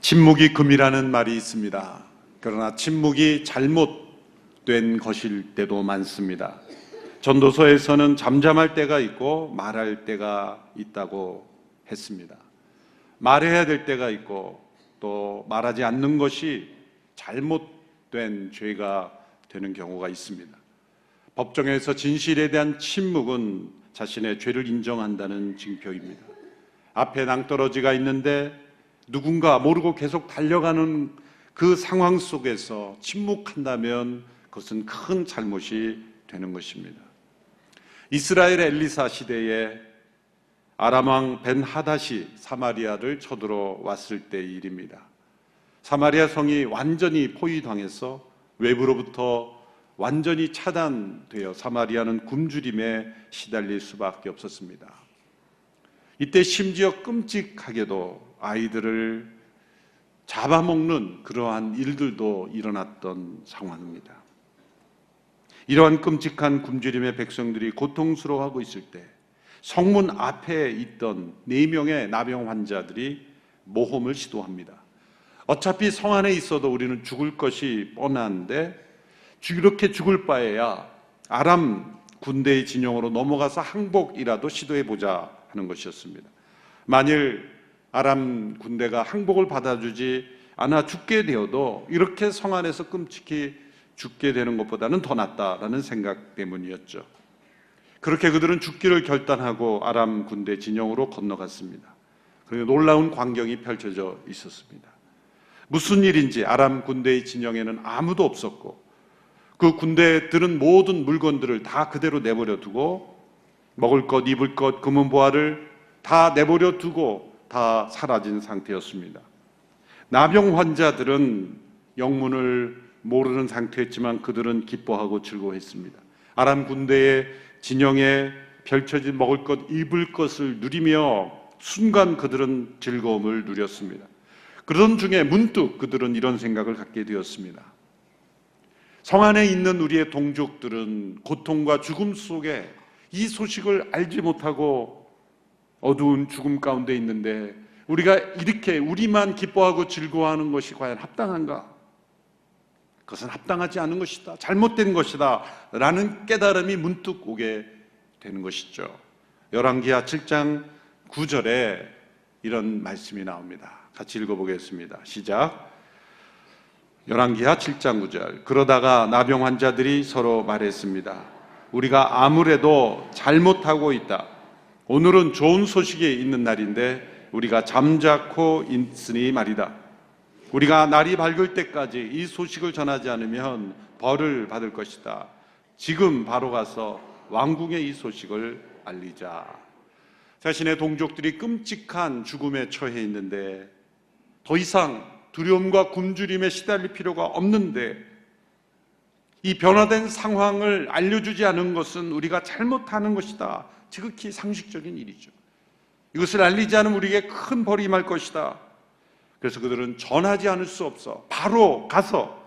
침묵이 금이라는 말이 있습니다. 그러나 침묵이 잘못된 것일 때도 많습니다. 전도서에서는 잠잠할 때가 있고 말할 때가 있다고 했습니다. 말해야 될 때가 있고 또 말하지 않는 것이 잘못된 죄가 되는 경우가 있습니다. 법정에서 진실에 대한 침묵은 자신의 죄를 인정한다는 징표입니다. 앞에 낭떠러지가 있는데 누군가 모르고 계속 달려가는 그 상황 속에서 침묵한다면 그것은 큰 잘못이 되는 것입니다. 이스라엘 엘리사 시대에 아람 왕 벤하닷이 사마리아를 쳐들어 왔을 때의 일입니다. 사마리아 성이 완전히 포위당해서 외부로부터 완전히 차단되어 사마리아는 굶주림에 시달릴 수밖에 없었습니다. 이때 심지어 끔찍하게도 아이들을 잡아먹는 그러한 일들도 일어났던 상황입니다. 이러한 끔찍한 굶주림의 백성들이 고통스러워하고 있을 때 성문 앞에 있던 4명의 나병 환자들이 모험을 시도합니다. 어차피 성 안에 있어도 우리는 죽을 것이 뻔한데 이렇게 죽을 바에야 아람 군대의 진영으로 넘어가서 항복이라도 시도해보자 하는 것이었습니다. 만일 아람 군대가 항복을 받아주지 않아 죽게 되어도 이렇게 성 안에서 끔찍히 죽게 되는 것보다는 더 낫다라는 생각 때문이었죠. 그렇게 그들은 죽기를 결단하고 아람 군대 진영으로 건너갔습니다. 그리고 놀라운 광경이 펼쳐져 있었습니다. 무슨 일인지 아람 군대의 진영에는 아무도 없었고 그 군대들은 모든 물건들을 다 그대로 내버려 두고 먹을 것, 입을 것, 금은 보화를 다 내버려 두고 다 사라진 상태였습니다. 나병 환자들은 영문을 모르는 상태였지만 그들은 기뻐하고 즐거워했습니다. 아람 군대의 진영에 펼쳐진 먹을 것, 입을 것을 누리며 순간 그들은 즐거움을 누렸습니다. 그러던 중에 문득 그들은 이런 생각을 갖게 되었습니다. 성 안에 있는 우리의 동족들은 고통과 죽음 속에 이 소식을 알지 못하고 어두운 죽음 가운데 있는데 우리가 이렇게 우리만 기뻐하고 즐거워하는 것이 과연 합당한가? 그것은 합당하지 않은 것이다. 잘못된 것이다. 라는 깨달음이 문득 오게 되는 것이죠. 열왕기하 7장 9절에 이런 말씀이 나옵니다. 같이 읽어보겠습니다. 시작. 열왕기하 7장 9절. 그러다가 나병 환자들이 서로 말했습니다. 우리가 아무래도 잘못하고 있다. 오늘은 좋은 소식이 있는 날인데 우리가 잠자코 있으니 말이다. 우리가 날이 밝을 때까지 이 소식을 전하지 않으면 벌을 받을 것이다. 지금 바로 가서 왕궁에 이 소식을 알리자. 자신의 동족들이 끔찍한 죽음에 처해 있는데 더 이상 두려움과 굶주림에 시달릴 필요가 없는데 이 변화된 상황을 알려주지 않은 것은 우리가 잘못하는 것이다. 지극히 상식적인 일이죠. 이것을 알리지 않으면 우리에게 큰 벌이 임할 것이다. 그래서 그들은 전하지 않을 수 없어 바로 가서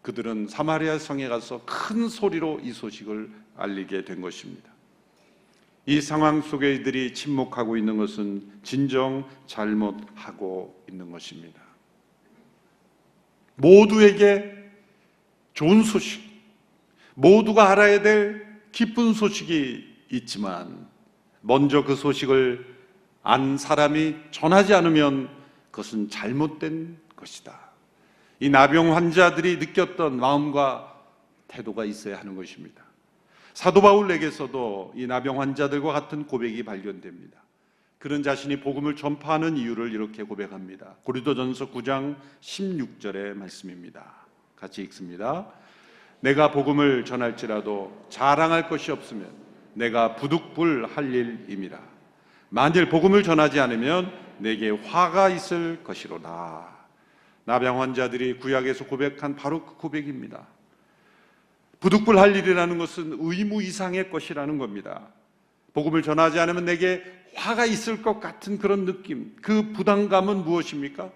그들은 사마리아 성에 가서 큰 소리로 이 소식을 알리게 된 것입니다. 이 상황 속에 이들이 침묵하고 있는 것은 진정 잘못하고 있는 것입니다. 모두에게 좋은 소식, 모두가 알아야 될 기쁜 소식이 있지만 먼저 그 소식을 안 사람이 전하지 않으면 그것은 잘못된 것이다. 이 나병 환자들이 느꼈던 마음과 태도가 있어야 하는 것입니다. 사도 바울에게서도 이 나병 환자들과 같은 고백이 발견됩니다. 그는 자신이 복음을 전파하는 이유를 이렇게 고백합니다. 고린도전서 9장 16절의 말씀입니다. 같이 읽습니다. 내가 복음을 전할지라도 자랑할 것이 없으면 내가 부득불할 일임이라. 만일 복음을 전하지 않으면 내게 화가 있을 것이로다. 나병 환자들이 구약에서 고백한 바로 그 고백입니다. 부득불할 일이라는 것은 의무 이상의 것이라는 겁니다. 복음을 전하지 않으면 내게 화가 있을 것 같은 그런 느낌, 그 부담감은 무엇입니까?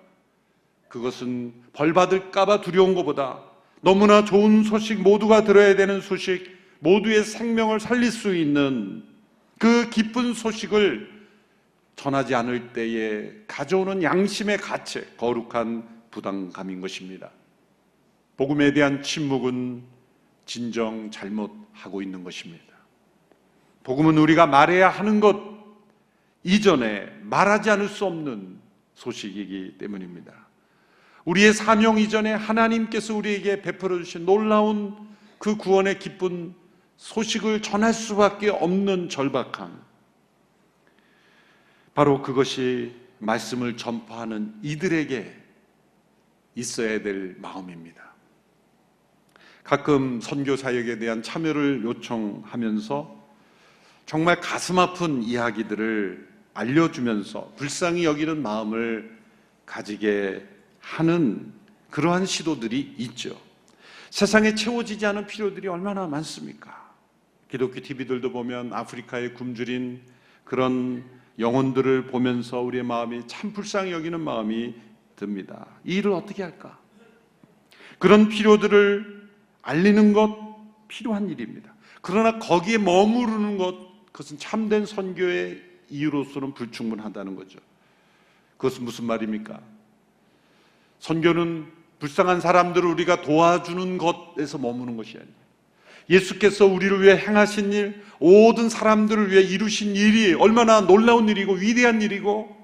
그것은 벌 받을까 봐 두려운 것보다 너무나 좋은 소식, 모두가 들어야 되는 소식, 모두의 생명을 살릴 수 있는 그 기쁜 소식을 전하지 않을 때에 가져오는 양심의 가책, 거룩한 부담감인 것입니다. 복음에 대한 침묵은 진정 잘못하고 있는 것입니다. 복음은 우리가 말해야 하는 것 이전에 말하지 않을 수 없는 소식이기 때문입니다. 우리의 사명 이전에 하나님께서 우리에게 베풀어 주신 놀라운 그 구원의 기쁜 소식을 전할 수밖에 없는 절박함, 바로 그것이 말씀을 전파하는 이들에게 있어야 될 마음입니다. 가끔 선교 사역에 대한 참여를 요청하면서 정말 가슴 아픈 이야기들을 알려주면서 불쌍히 여기는 마음을 가지게 하는 그러한 시도들이 있죠. 세상에 채워지지 않은 필요들이 얼마나 많습니까? 기독교 TV들도 보면 아프리카에 굶주린 그런 영혼들을 보면서 우리의 마음이 참 불쌍히 여기는 마음이 듭니다. 이 일을 어떻게 할까? 그런 필요들을 알리는 것 필요한 일입니다. 그러나 거기에 머무르는 것, 그것은 참된 선교의 이유로서는 불충분하다는 거죠. 그것은 무슨 말입니까? 선교는 불쌍한 사람들을 우리가 도와주는 것에서 머무는 것이 아니에요. 예수께서 우리를 위해 행하신 일, 모든 사람들을 위해 이루신 일이 얼마나 놀라운 일이고 위대한 일이고,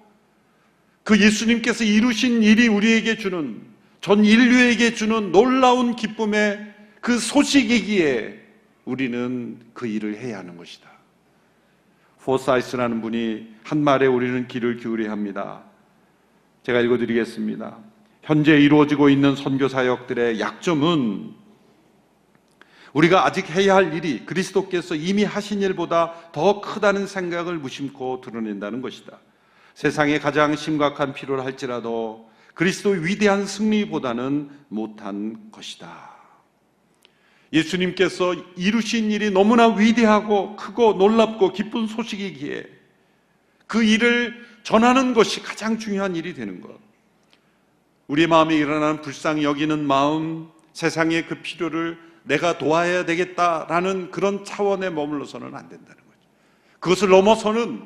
그 예수님께서 이루신 일이 우리에게 주는, 전 인류에게 주는 놀라운 기쁨의 그 소식이기에 우리는 그 일을 해야 하는 것이다. 포사이스라는 분이 한 말에 우리는 귀를 기울여야 합니다. 제가 읽어드리겠습니다. 현재 이루어지고 있는 선교 사역들의 약점은 우리가 아직 해야 할 일이 그리스도께서 이미 하신 일보다 더 크다는 생각을 무심코 드러낸다는 것이다. 세상에 가장 심각한 필요를 할지라도 그리스도의 위대한 승리보다는 못한 것이다. 예수님께서 이루신 일이 너무나 위대하고 크고 놀랍고 기쁜 소식이기에 그 일을 전하는 것이 가장 중요한 일이 되는 것. 우리의 마음에 일어나는 불쌍히 여기는 마음, 세상의 그 필요를 내가 도와야 되겠다라는 그런 차원에 머물러서는 안 된다는 거죠. 그것을 넘어서는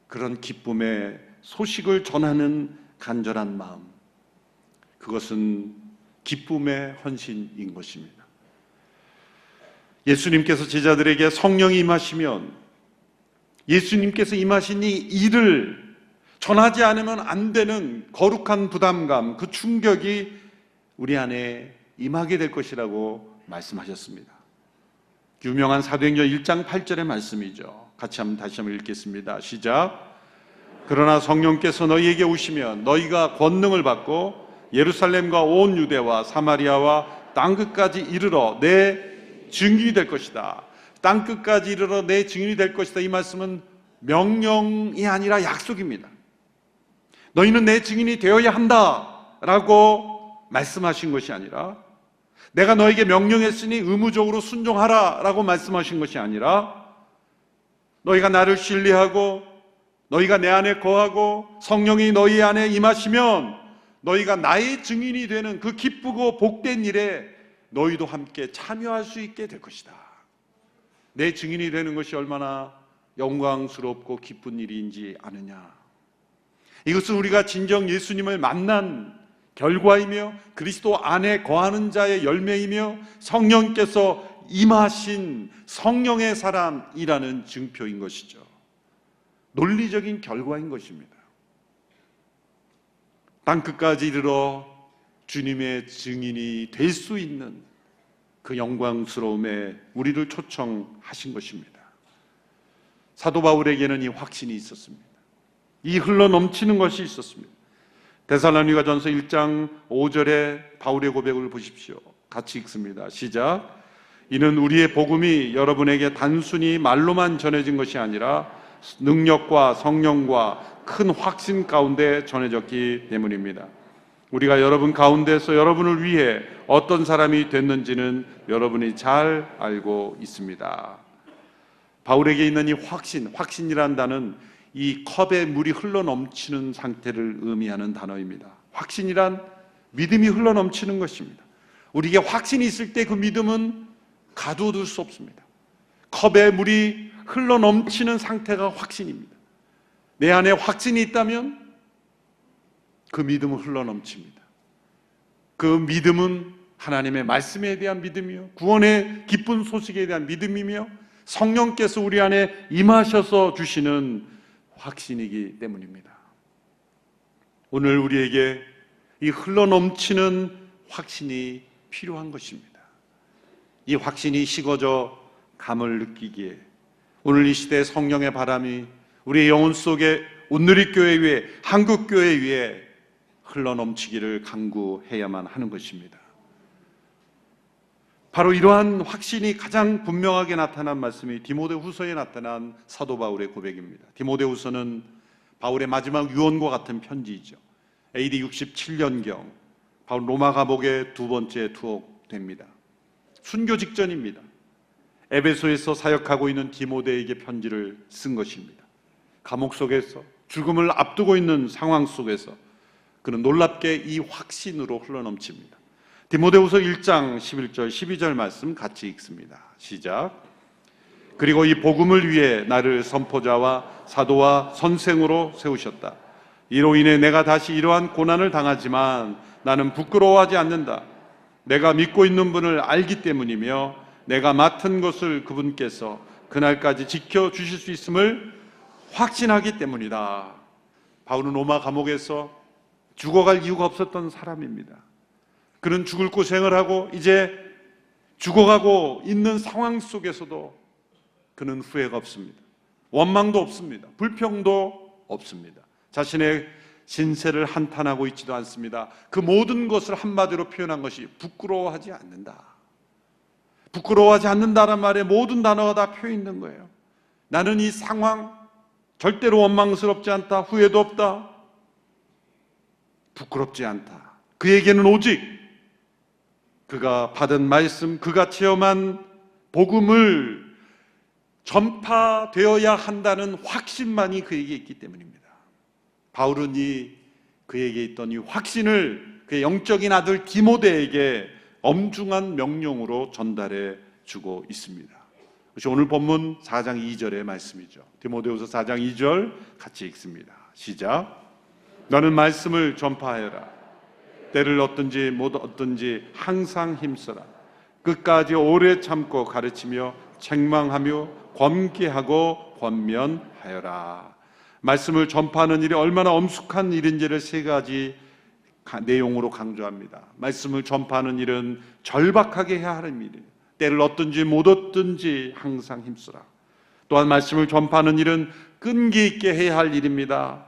그런 기쁨의 소식을 전하는 간절한 마음, 그것은 기쁨의 헌신인 것입니다. 예수님께서 제자들에게 성령이 임하시면 예수님께서 임하신 이 일을 전하지 않으면 안 되는 거룩한 부담감, 그 충격이 우리 안에 임하게 될 것이라고 말씀하셨습니다. 유명한 사도행전 1장 8절의 말씀이죠. 같이 다시 한번 읽겠습니다. 시작. 그러나 성령께서 너희에게 오시면 너희가 권능을 받고 예루살렘과 온 유대와 사마리아와 땅끝까지 이르러 내 증인이 될 것이다. 땅끝까지 이르러 내 증인이 될 것이다. 이 말씀은 명령이 아니라 약속입니다. 너희는 내 증인이 되어야 한다라고 말씀하신 것이 아니라, 내가 너에게 명령했으니 의무적으로 순종하라 라고 말씀하신 것이 아니라, 너희가 나를 신뢰하고 너희가 내 안에 거하고 성령이 너희 안에 임하시면 너희가 나의 증인이 되는 그 기쁘고 복된 일에 너희도 함께 참여할 수 있게 될 것이다. 내 증인이 되는 것이 얼마나 영광스럽고 기쁜 일인지 아느냐. 이것은 우리가 진정 예수님을 만난 결과이며 그리스도 안에 거하는 자의 열매이며 성령께서 임하신 성령의 사람이라는 증표인 것이죠. 논리적인 결과인 것입니다. 땅끝까지 이르러 주님의 증인이 될 수 있는 그 영광스러움에 우리를 초청하신 것입니다. 사도 바울에게는 이 확신이 있었습니다. 이 흘러넘치는 것이 있었습니다. 데살로니가전서 1장 5절의 바울의 고백을 보십시오. 같이 읽습니다. 시작. 이는 우리의 복음이 여러분에게 단순히 말로만 전해진 것이 아니라 능력과 성령과 큰 확신 가운데 전해졌기 때문입니다. 우리가 여러분 가운데서 여러분을 위해 어떤 사람이 됐는지는 여러분이 잘 알고 있습니다. 바울에게 있는 이 확신이란 단어는 이 컵에 물이 흘러넘치는 상태를 의미하는 단어입니다. 확신이란 믿음이 흘러넘치는 것입니다. 우리에게 확신이 있을 때 그 믿음은 가둬둘 수 없습니다. 컵에 물이 흘러넘치는 상태가 확신입니다. 내 안에 확신이 있다면 그 믿음은 흘러넘칩니다. 그 믿음은 하나님의 말씀에 대한 믿음이요, 구원의 기쁜 소식에 대한 믿음이며 성령께서 우리 안에 임하셔서 주시는 확신이기 때문입니다. 오늘 우리에게 이 흘러넘치는 확신이 필요한 것입니다. 이 확신이 식어져 감을 느끼기에 오늘 이 시대 성령의 바람이 우리의 영혼 속에 온누리교회 위에, 한국교회 위에 흘러넘치기를 간구해야만 하는 것입니다. 바로 이러한 확신이 가장 분명하게 나타난 말씀이 디모데후서에 나타난 사도 바울의 고백입니다. 디모데후서는 바울의 마지막 유언과 같은 편지이죠. AD 67년경 바울 로마 감옥에 두 번째 투옥됩니다. 순교 직전입니다. 에베소에서 사역하고 있는 디모데에게 편지를 쓴 것입니다. 감옥 속에서 죽음을 앞두고 있는 상황 속에서 그는 놀랍게 이 확신으로 흘러넘칩니다. 디모데후서 1장 11절 12절 말씀 같이 읽습니다. 시작. 그리고 이 복음을 위해 나를 선포자와 사도와 선생으로 세우셨다. 이로 인해 내가 다시 이러한 고난을 당하지만 나는 부끄러워하지 않는다. 내가 믿고 있는 분을 알기 때문이며 내가 맡은 것을 그분께서 그날까지 지켜주실 수 있음을 확신하기 때문이다. 바울은 로마 감옥에서 죽어갈 이유가 없었던 사람입니다. 그는 죽을 고생을 하고 이제 죽어가고 있는 상황 속에서도 그는 후회가 없습니다. 원망도 없습니다. 불평도 없습니다. 자신의 신세를 한탄하고 있지도 않습니다. 그 모든 것을 한마디로 표현한 것이 부끄러워하지 않는다. 부끄러워하지 않는다는 말에 모든 단어가 다 표해 있는 거예요. 나는 이 상황 절대로 원망스럽지 않다. 후회도 없다. 부끄럽지 않다. 그에게는 오직 그가 받은 말씀, 그가 체험한 복음을 전파되어야 한다는 확신만이 그에게 있기 때문입니다. 바울은 그에게 있던 이 확신을 그의 영적인 아들 디모데에게 엄중한 명령으로 전달해 주고 있습니다. 그것이 오늘 본문 4장 2절의 말씀이죠. 디모데후서 4장 2절 같이 읽습니다. 시작. 너는 말씀을 전파하여라. 때를 얻든지 못 얻든지 항상 힘써라. 끝까지 오래 참고 가르치며 책망하며 권계하고 권면하여라. 말씀을 전파하는 일이 얼마나 엄숙한 일인지를 세 가지 내용으로 강조합니다. 말씀을 전파하는 일은 절박하게 해야 하는 일이에요. 때를 얻든지 못 얻든지 항상 힘쓰라. 또한 말씀을 전파하는 일은 끈기 있게 해야 할 일입니다.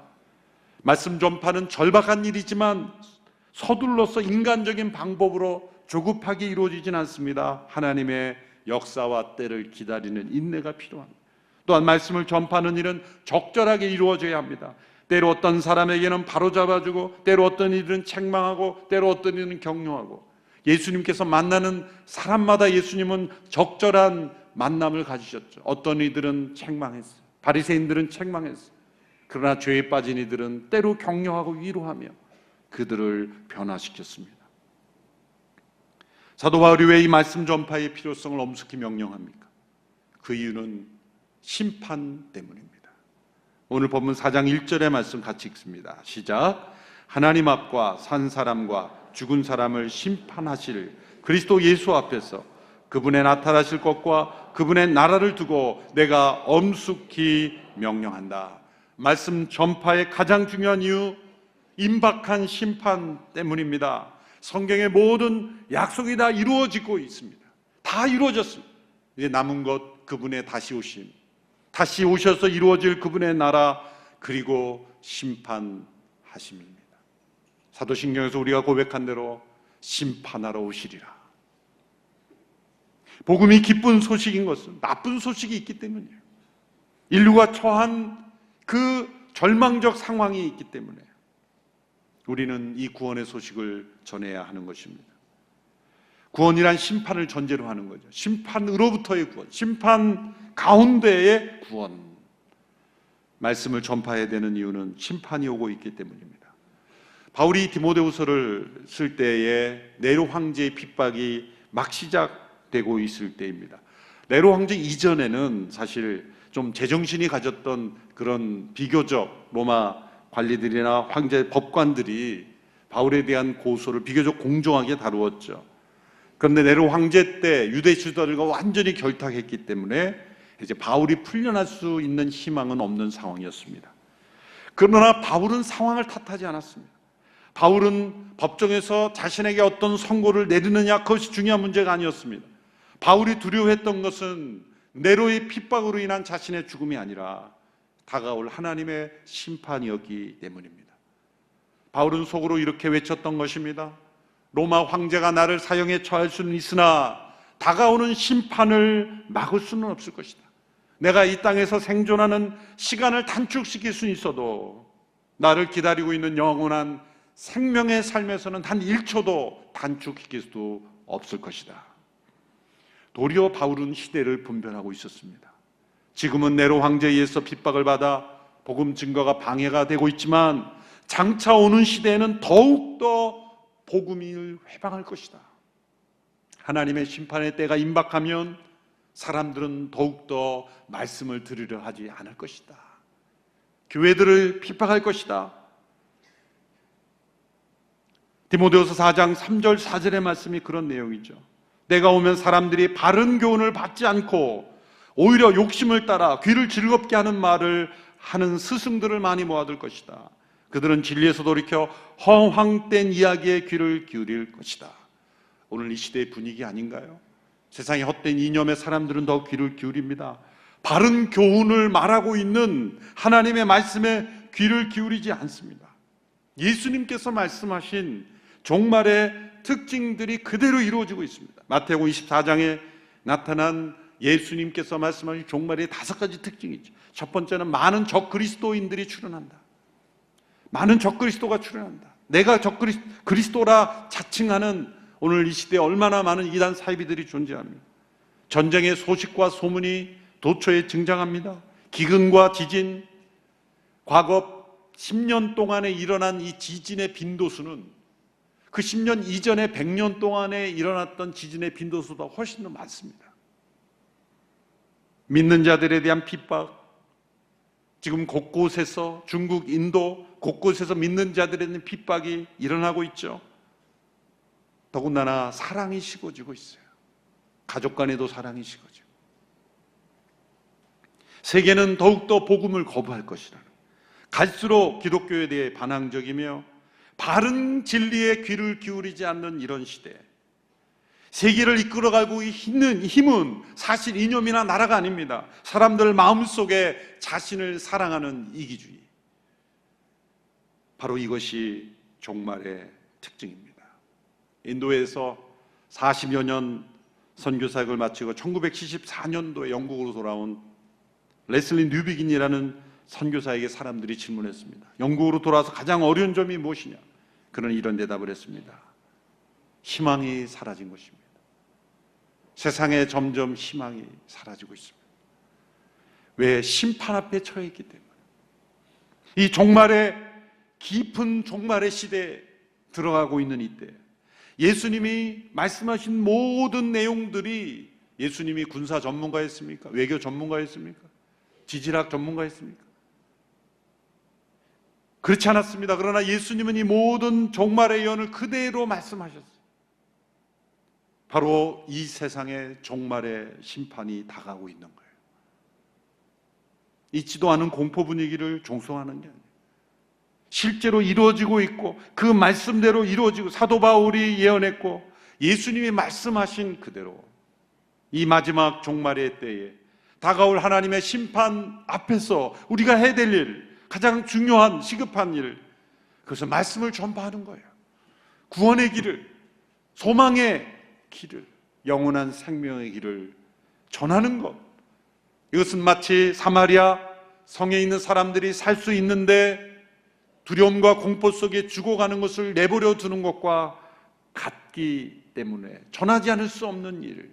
말씀 전파는 절박한 일이지만 서둘러서 인간적인 방법으로 조급하게 이루어지진 않습니다. 하나님의 역사와 때를 기다리는 인내가 필요합니다. 또한 말씀을 전파하는 일은 적절하게 이루어져야 합니다. 때로 어떤 사람에게는 바로잡아주고, 때로 어떤 이들은 책망하고, 때로 어떤 이들은 격려하고, 예수님께서 만나는 사람마다 예수님은 적절한 만남을 가지셨죠. 어떤 이들은 책망했어요. 바리새인들은 책망했어요. 그러나 죄에 빠진 이들은 때로 격려하고 위로하며 그들을 변화시켰습니다. 사도 바울이 왜 이 말씀 전파의 필요성을 엄숙히 명령합니까? 그 이유는 심판 때문입니다. 오늘 본문 4장 1절의 말씀 같이 읽습니다. 시작. 하나님 앞과 산 사람과 죽은 사람을 심판하실 그리스도 예수 앞에서 그분의 나타나실 것과 그분의 나라를 두고 내가 엄숙히 명령한다. 말씀 전파의 가장 중요한 이유, 임박한 심판 때문입니다. 성경의 모든 약속이 다 이루어지고 있습니다. 다 이루어졌습니다. 이제 남은 것 그분의 다시 오심, 다시 오셔서 이루어질 그분의 나라, 그리고 심판하심입니다. 사도신경에서 우리가 고백한 대로 심판하러 오시리라. 복음이 기쁜 소식인 것은 나쁜 소식이 있기 때문이에요. 인류가 처한 그 절망적 상황이 있기 때문에 우리는 이 구원의 소식을 전해야 하는 것입니다. 구원이란 심판을 전제로 하는 거죠. 심판으로부터의 구원, 심판 가운데의 구원. 말씀을 전파해야 되는 이유는 심판이 오고 있기 때문입니다. 바울이 디모데후서를 쓸 때에 네로 황제의 핍박이 막 시작되고 있을 때입니다. 네로 황제 이전에는 사실 좀 제정신이 가졌던 그런 비교적 로마 관리들이나 황제 법관들이 바울에 대한 고소를 비교적 공정하게 다루었죠. 그런데 네로 황제 때 유대 지도자들과 완전히 결탁했기 때문에 이제 바울이 풀려날 수 있는 희망은 없는 상황이었습니다. 그러나 바울은 상황을 탓하지 않았습니다. 바울은 법정에서 자신에게 어떤 선고를 내리느냐, 그것이 중요한 문제가 아니었습니다. 바울이 두려워했던 것은 네로의 핍박으로 인한 자신의 죽음이 아니라 다가올 하나님의 심판이었기 때문입니다. 바울은 속으로 이렇게 외쳤던 것입니다. 로마 황제가 나를 사형에 처할 수는 있으나 다가오는 심판을 막을 수는 없을 것이다. 내가 이 땅에서 생존하는 시간을 단축시킬 수는 있어도 나를 기다리고 있는 영원한 생명의 삶에서는 단 1초도 단축시킬 수도 없을 것이다. 도리어 바울은 시대를 분별하고 있었습니다. 지금은 네로 황제에 의해서 핍박을 받아 복음 증거가 방해가 되고 있지만 장차 오는 시대에는 더욱더 복음이 회방할 것이다. 하나님의 심판의 때가 임박하면 사람들은 더욱더 말씀을 들으려 하지 않을 것이다. 교회들을 핍박할 것이다. 디모데후서 4장 3절 4절의 말씀이 그런 내용이죠. 내가 오면 사람들이 바른 교훈을 받지 않고 오히려 욕심을 따라 귀를 즐겁게 하는 말을 하는 스승들을 많이 모아둘 것이다. 그들은 진리에서 돌이켜 허황된 이야기에 귀를 기울일 것이다. 오늘 이 시대의 분위기 아닌가요? 세상의 헛된 이념의 사람들은 더 귀를 기울입니다. 바른 교훈을 말하고 있는 하나님의 말씀에 귀를 기울이지 않습니다. 예수님께서 말씀하신 종말의 특징들이 그대로 이루어지고 있습니다. 마태복음 24장에 나타난 예수님께서 말씀하신 종말의 5가지 특징이죠. 첫 번째는 많은 적그리스도인들이 출현한다. 많은 적그리스도가 출현한다. 내가 적그리스도라 자칭하는 오늘 이 시대에 얼마나 많은 이단 사이비들이 존재합니다. 전쟁의 소식과 소문이 도처에 등장합니다. 기근과 지진, 과거 10년 동안에 일어난 이 지진의 빈도수는 그 10년 이전에 100년 동안에 일어났던 지진의 빈도수보다 훨씬 더 많습니다. 믿는 자들에 대한 핍박, 지금 곳곳에서 중국, 인도 곳곳에서 믿는 자들에 대한 핍박이 일어나고 있죠. 더군다나 사랑이 식어지고 있어요. 가족 간에도 사랑이 식어지고. 세계는 더욱더 복음을 거부할 것이라는, 갈수록 기독교에 대해 반항적이며 바른 진리에 귀를 기울이지 않는 이런 시대, 세계를 이끌어가고 있는 힘은 사실 이념이나 나라가 아닙니다. 사람들 마음속에 자신을 사랑하는 이기주의, 바로 이것이 종말의 특징입니다. 인도에서 40여 년 선교사역을 마치고 1974년도에 영국으로 돌아온 레슬리 뉴비긴이라는 선교사에게 사람들이 질문했습니다. 영국으로 돌아와서 가장 어려운 점이 무엇이냐? 그는 이런 대답을 했습니다. 희망이 사라진 것입니다. 세상에 점점 희망이 사라지고 있습니다. 왜? 심판 앞에 처해 있기 때문에. 이 종말의 깊은 종말의 시대에 들어가고 있는 이때, 예수님이 말씀하신 모든 내용들이, 예수님이 군사 전문가였습니까? 외교 전문가였습니까? 지질학 전문가였습니까? 그렇지 않았습니다. 그러나 예수님은 이 모든 종말의 예언을 그대로 말씀하셨어요. 바로 이 세상의 종말의 심판이 다가오고 있는 거예요. 있지도 않은 공포 분위기를 종송하는 게 아니에요. 실제로 이루어지고 있고 그 말씀대로 이루어지고, 사도 바울이 예언했고 예수님이 말씀하신 그대로 이 마지막 종말의 때에 다가올 하나님의 심판 앞에서 우리가 해야 될 일, 가장 중요한 시급한 일, 그것은 말씀을 전파하는 거예요. 구원의 길을, 소망의 길을, 영원한 생명의 길을 전하는 것. 이것은 마치 사마리아 성에 있는 사람들이 살 수 있는데 두려움과 공포 속에 죽어가는 것을 내버려 두는 것과 같기 때문에 전하지 않을 수 없는 일,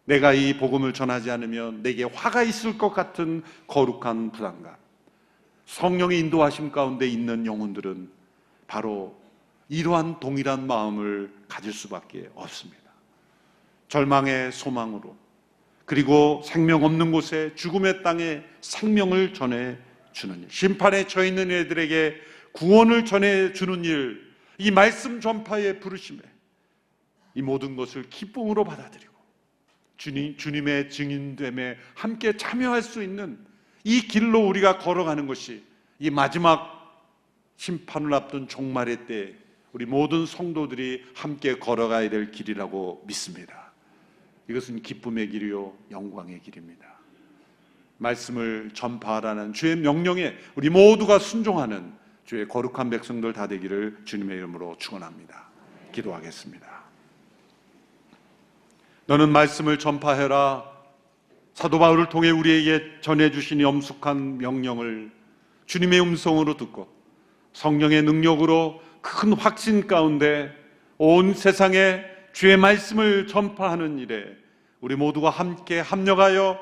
내가 이 복음을 전하지 않으면 내게 화가 있을 것 같은 거룩한 부담감, 성령의 인도하심 가운데 있는 영혼들은 바로 이러한 동일한 마음을 가질 수밖에 없습니다. 절망의 소망으로, 그리고 생명 없는 곳에, 죽음의 땅에 생명을 전해주는 일, 심판에 처해 있는 애들에게 구원을 전해주는 일, 이 말씀 전파의 부르심에 이 모든 것을 기쁨으로 받아들이고 주님의 증인됨에 함께 참여할 수 있는 이 길로 우리가 걸어가는 것이 이 마지막 심판을 앞둔 종말의 때 우리 모든 성도들이 함께 걸어가야 될 길이라고 믿습니다. 이것은 기쁨의 길이요 영광의 길입니다. 말씀을 전파하라는 주의 명령에 우리 모두가 순종하는 주의 거룩한 백성들 다 되기를 주님의 이름으로 축원합니다. 기도하겠습니다. 너는 말씀을 전파해라. 사도 바울을 통해 우리에게 전해주신 엄숙한 명령을 주님의 음성으로 듣고 성령의 능력으로 큰 확신 가운데 온 세상에 주의 말씀을 전파하는 일에 우리 모두가 함께 합력하여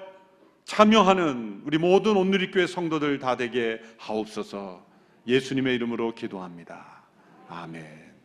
참여하는 우리 모든 온누리교회 성도들 다 되게 하옵소서. 예수님의 이름으로 기도합니다. 아멘.